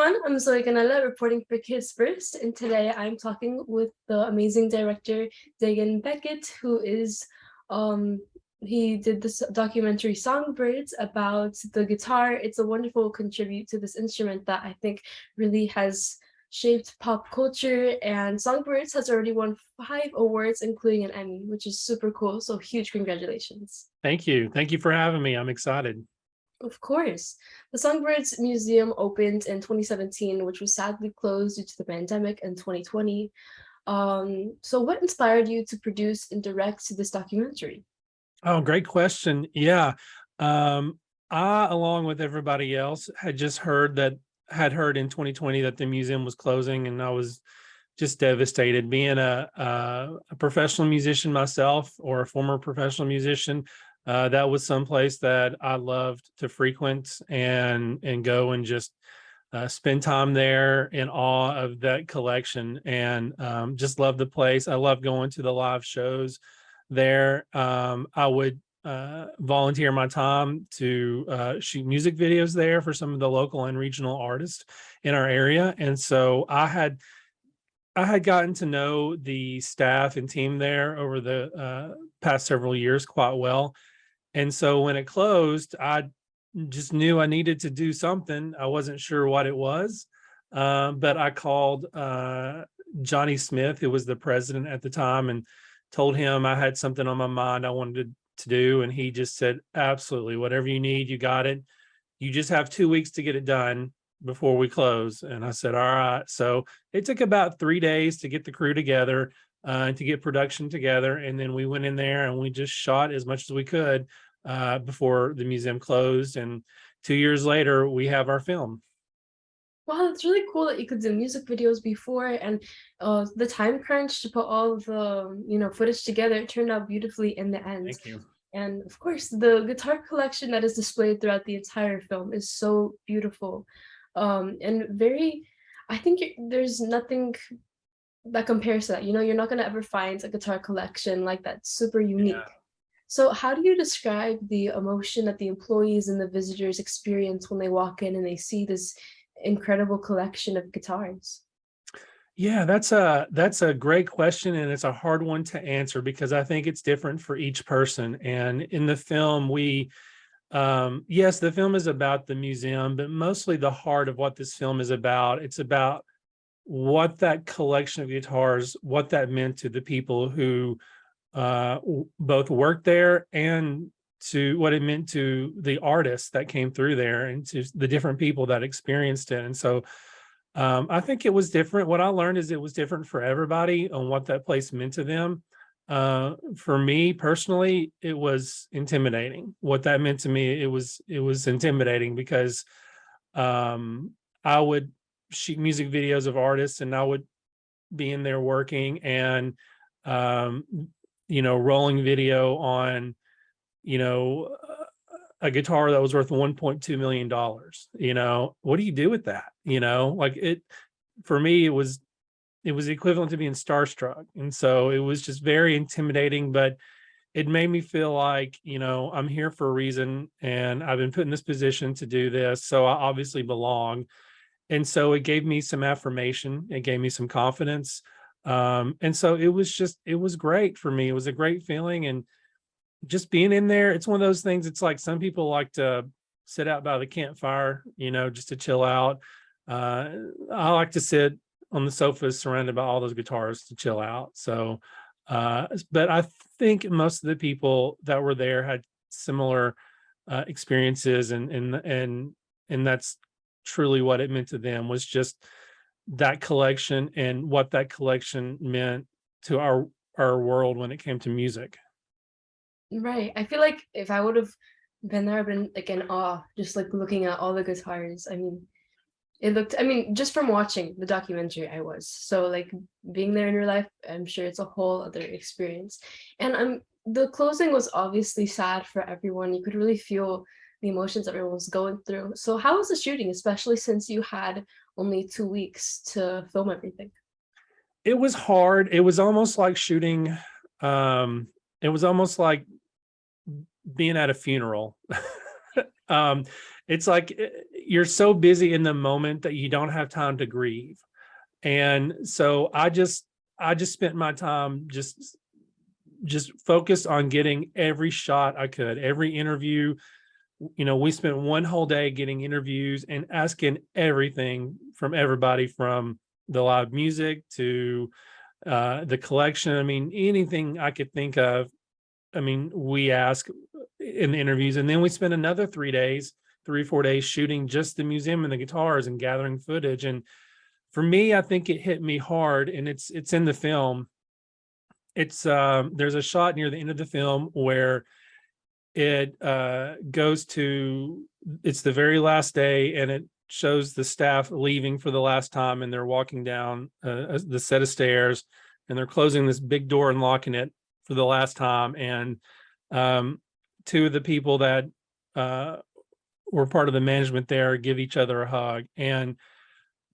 everyone, I'm Zoe C, reporting for Kids First, and today I'm talking with the amazing director Dagan Beckett, who is he did this documentary Songbirds about the guitar. It's a wonderful contribute to this instrument that I think really has shaped pop culture, and Songbirds has already won 5 awards, including an Emmy, which is super cool. So huge congratulations. Thank you. Thank you for having me. I'm excited. Of course. The Songbirds Museum opened in 2017, which was sadly closed due to the pandemic in 2020. So what inspired you to produce and direct this documentary? Oh, great question. Yeah. I, along with everybody else, had heard in 2020 that the museum was closing, and I was just devastated. Being a professional musician myself, or a former professional musician, that was someplace that I loved to frequent and go and just spend time there in awe of that collection, and just love the place. I love going to the live shows there. I would volunteer my time to shoot music videos there for some of the local and regional artists in our area. And so I had gotten to know the staff and team there over the past several years quite well. And so when it closed, I just knew I needed to do something. I wasn't sure what it was, but I called Johnny Smith, who was the president at the time, and told him I had something on my mind I wanted to do. And he just said, absolutely, whatever you need, you got it. You just have 2 weeks to get it done before we close. And I said, all right. So it took about 3 days to get the crew together, and to get production together. And then we went in there and we just shot as much as we could before the museum closed. And 2 years later, we have our film. Wow, it's really cool that you could do music videos before, and the time crunch to put all of the footage together, it turned out beautifully in the end. Thank you. And of course, the guitar collection that is displayed throughout the entire film is so beautiful, and I think there's nothing that compares to that. You're not going to ever find a guitar collection like that, super unique. Yeah. So how do you describe the emotion that the employees and the visitors experience when they walk in and they see this incredible collection of guitars? Yeah, that's a great question, and it's a hard one to answer because I think it's different for each person. And in the film, yes, the film is about the museum, but mostly the heart of what this film is about. It's about what that collection of guitars, what that meant to the people who both worked there, and to what it meant to the artists that came through there, and to the different people that experienced it. And so I think it was different. What I learned is it was different for everybody on what that place meant to them. For me personally, it was intimidating. What that meant to me, it was intimidating because I would shoot music videos of artists, and I would be in there working and rolling video on a guitar that was worth $1.2 million. What do you do with that? For me, it was equivalent to being starstruck. And so it was just very intimidating, but it made me feel like, I'm here for a reason, and I've been put in this position to do this, so I obviously belong. And so it gave me some affirmation. It gave me some confidence. And so it was great for me. It was a great feeling. And just being in there, it's one of those things. It's like some people like to sit out by the campfire, just to chill out. I like to sit on the sofas surrounded by all those guitars to chill out. So, but I think most of the people that were there had similar experiences, and that's truly what it meant to them, was just that collection and what that collection meant to our world when it came to music. Right. I feel like if I would have been there, I've been like in awe, just like looking at all the guitars. Just from watching the documentary, I was. So like being there in real life, I'm sure it's a whole other experience. And the closing was obviously sad for everyone. You could really feel the emotions everyone was going through. So how was the shooting, especially since you had only 2 weeks to film everything? It was hard. It was almost like shooting. It was almost like being at a funeral. It's like, you're so busy in the moment that you don't have time to grieve. And so I just spent my time just focused on getting every shot I could, every interview. We spent one whole day getting interviews and asking everything from everybody, from the live music to the collection. I mean, anything I could think of. I mean, we ask in the interviews, and then we spent another 3-4 days shooting just the museum and the guitars and gathering footage. And for me, I think it hit me hard, and it's in the film. It's there's a shot near the end of the film where it goes to, it's the very last day, and it shows the staff leaving for the last time, and they're walking down the set of stairs, and they're closing this big door and locking it for the last time. And two of the people that were part of the management there give each other a hug. And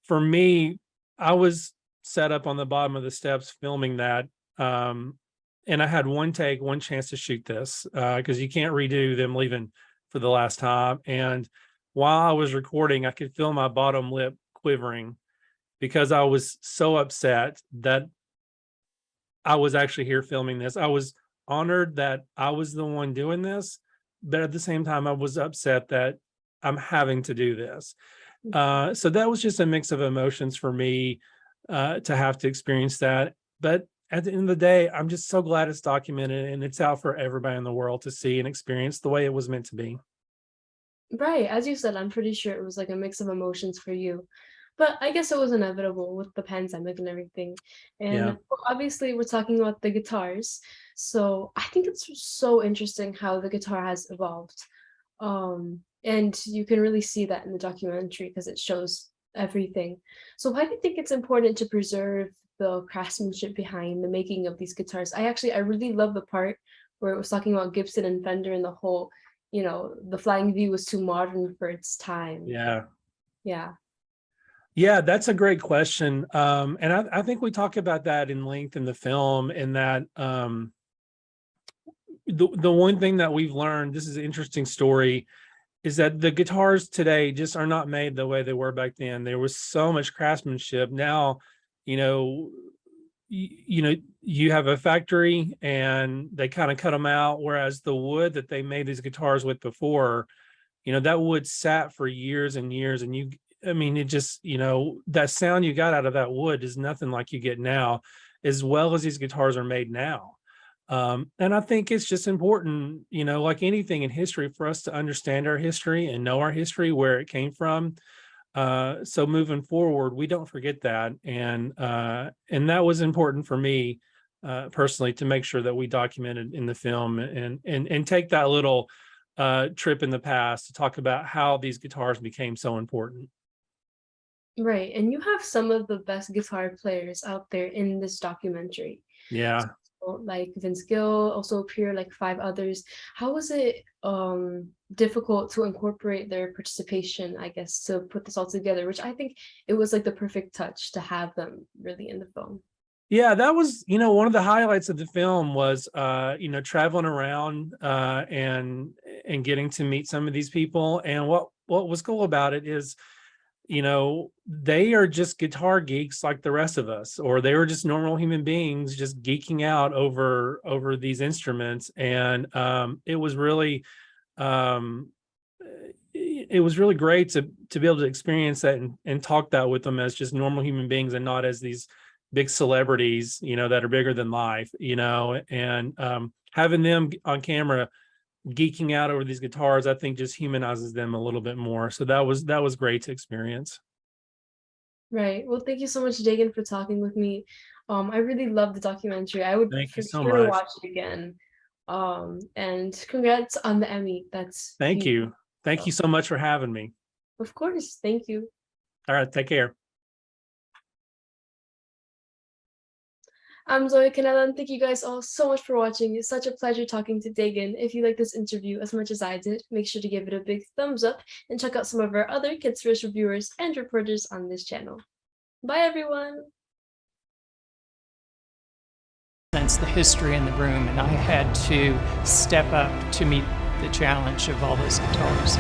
for me, I was set up on the bottom of the steps filming that. And I had one chance to shoot this because you can't redo them leaving for the last time. And while I was recording, I could feel my bottom lip quivering because I was so upset that I was actually here filming this. I was honored that I was the one doing this, but at the same time, I was upset that I'm having to do this. So that was just a mix of emotions for me to have to experience that. But at the end of the day, I'm just so glad it's documented and it's out for everybody in the world to see and experience the way it was meant to be. Right. As you said, I'm pretty sure it was like a mix of emotions for you. But I guess it was inevitable with the pandemic and everything. Yeah. And obviously, we're talking about the guitars. So I think it's so interesting how the guitar has evolved. And you can really see that in the documentary because it shows everything. So why do you think it's important to preserve the craftsmanship behind the making of these guitars? I really love the part where it was talking about Gibson and Fender and the whole, the flying V was too modern for its time. Yeah. Yeah, that's a great question. And I think we talk about that in length in the film, and that the one thing that we've learned, this is an interesting story, is that the guitars today just are not made the way they were back then. There was so much craftsmanship. Now, you have a factory and they kind of cut them out, whereas the wood that they made these guitars with before, that wood sat for years and years, and it just, that sound you got out of that wood is nothing like you get now, as well as these guitars are made now. And I think it's just important, like anything in history, for us to understand our history and know our history, where it came from. So moving forward, we don't forget that. And that was important for me personally, to make sure that we documented in the film and take that little trip in the past to talk about how these guitars became so important. right. And you have some of the best guitar players out there in this documentary. Yeah. Like Vince Gill also appear, like 5 others. How was it difficult to incorporate their participation, I guess, to put this all together, which I think it was like the perfect touch to have them really in the film? Yeah, that was, one of the highlights of the film was, traveling around and getting to meet some of these people. And what was cool about it is, they are just guitar geeks like the rest of us, or they were just normal human beings just geeking out over these instruments. And it was really great to be able to experience that and talk that with them as just normal human beings, and not as these big celebrities, that are bigger than life, and having them on camera geeking out over these guitars, I think just humanizes them a little bit more. So that was great to experience. Right. Well, thank you so much, Dagan, for talking with me. I really love the documentary. I would Thank for you so sure much. watch it again. And congrats on the Emmy. That's Thank huge. you. Thank you so much for having me. Of course. Thank you. All right, take care. I'm Zoe Canella. Thank you guys all so much for watching. It's such a pleasure talking to Dagan. If you like this interview as much as I did, make sure to give it a big thumbs up and check out some of our other Kids First reviewers and reporters on this channel. Bye, everyone. That's the history in the room, and I had to step up to meet the challenge of all those guitars.